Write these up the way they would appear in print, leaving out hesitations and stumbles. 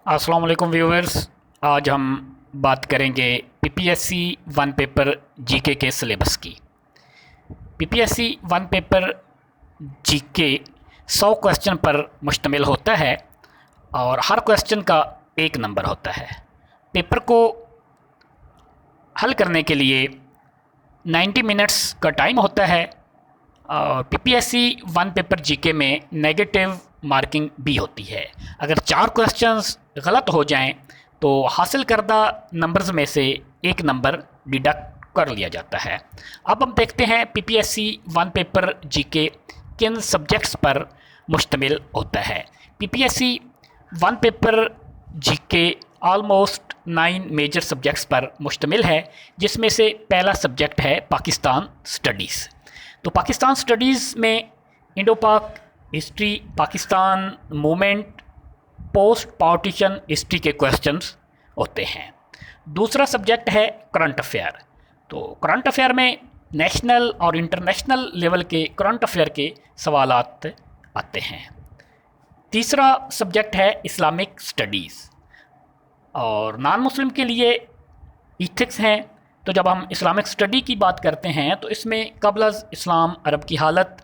अस्सलाम वालेकुम व्यूअर्स। आज हम बात करेंगे पीपीएससी वन पेपर जीके के सिलेबस की। PPSC one paper GK 100 question पर मुश्तमिल होता है और हर क्वेश्चन का एक नंबर होता है। पेपर को हल करने के लिए 90 मिनट्स का टाइम होता है और पीपीएससी वन पेपर जीके में नेगेटिव मार्किंग भी होती है। अगर 4 क्वेश्चंस गलत हो जाएं तो हासिल करदा नंबर्स में से एक नंबर डिडक्ट कर लिया जाता है। अब हम देखते हैं पीपीएससी वन पेपर जीके किन सब्जेक्ट्स पर मुश्तमिल होता है। PPSC one paper GK almost 9 major subjects पर मुश्तमिल है, जिसमें से पहला सब्जेक्ट है पाकिस्तान स्टडीज़। तो पाकिस्तान स्टडीज़ में इंडो पाक history, Pakistan movement, post partition history के क्वेश्चंस होते हैं। दूसरा सब्जेक्ट है करंट अफेयर। तो करंट अफेयर में नेशनल और इंटरनेशनल लेवल के करंट अफेयर के सवालात आते हैं। तीसरा सब्जेक्ट है इस्लामिक स्टडीज़ और नॉन मुस्लिम के लिए इथिक्स हैं। तो जब हम इस्लामिक स्टडी की बात करते हैं तो इसमें क़ब्ल इस्लाम अरब की हालत,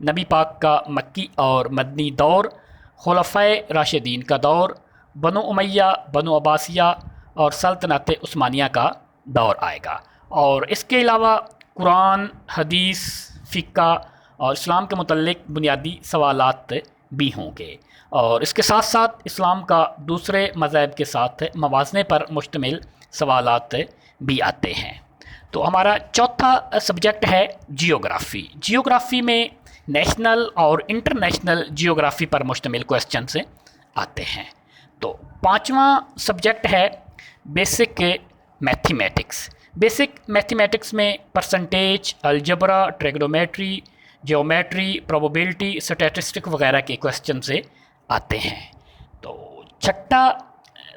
नबी पाक का मक्की और मदनी दौर, खुलफ़ाए राशिदीन का दौर, बनु उमैया, बनु अब्बासिया और सल्तनत उस्मानिया का दौर आएगा। और इसके अलावा कुरान, हदीस, फ़िक़्ह और इस्लाम के मुतल्लिक़ बुनियादी सवालात भी होंगे। और इसके साथ साथ इस्लाम का दूसरे मज़ाहब के साथ मवाज़ने पर मुश्तमिल सवालात भी आते हैं। तो हमारा चौथा सब्जेक्ट है जियोग्राफ़ी। जियोग्राफ़ी में नेशनल और इंटरनेशनल जियोग्राफ़ी पर मुश्तमिल क्वेश्चन से आते हैं। तो पांचवा सब्जेक्ट है बेसिक मैथमेटिक्स। बेसिक मैथमेटिक्स में percentage, algebra, trigonometry, geometry, probability, statistic वगैरह के क्वेश्चन से आते हैं। तो छठा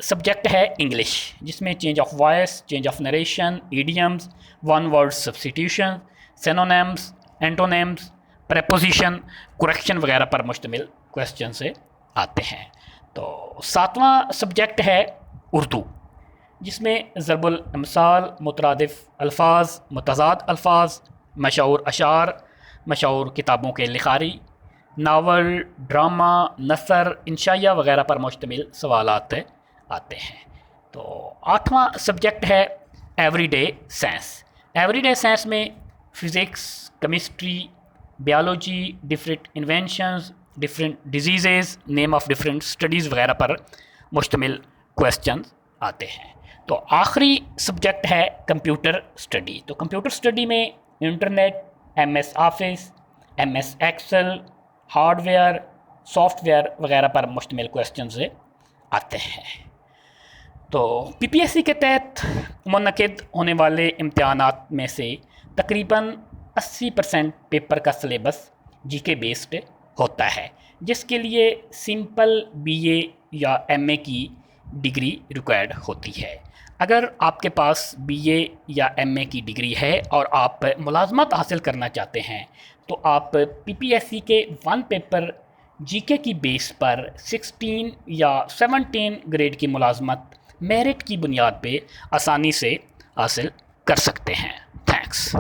सब्जेक्ट है इंग्लिश, जिसमें change of voice, change of narration, idioms, one word substitution, synonyms, antonyms, preposition, correction वगैरह पर मुश्तमिल क्वेश्चन से आते हैं। तो सातवां सब्जेक्ट है उर्दू, जिसमें ज़रबुल अमसाल, मुतरादिफ अल्फाज, मुतज़ाद अल्फाज, मशहूर अशार, मशहूर किताबों के लिखारी, नावल, ड्रामा, नसर, इंशाइया वगैरह पर मुश्तमिल सवालात आते हैं। तो आठवां सब्जेक्ट है एवरीडे साइंस। एवरीडे साइंस में physics, chemistry, biology, different inventions, different diseases, name of different studies वगैरह पर मुश्तमिल क्वेश्चन आते हैं। तो आखिरी सब्जेक्ट है कंप्यूटर स्टडी। तो कंप्यूटर स्टडी में internet, MS Office, MS Excel, hardware, software वगैरह पर मुश्तमिल क्वेश्चन से आते हैं। तो पीपीएससी के तहत मुनक़िद होने वाले इम्तिहानात में से तकरीबन 80% पेपर का सिलेबस जीके बेस्ड होता है, जिसके लिए सिंपल बीए या एमए की डिग्री रिक्वायर्ड होती है। अगर आपके पास बीए या एमए की डिग्री है और आप मुलाजमत हासिल करना चाहते हैं तो आप पीपीएससी के वन पेपर जीके की बेस पर 16 या 17 ग्रेड की मुलाजमत मेरिट की बुनियाद पे आसानी से हासिल कर सकते हैं। थैंक्स।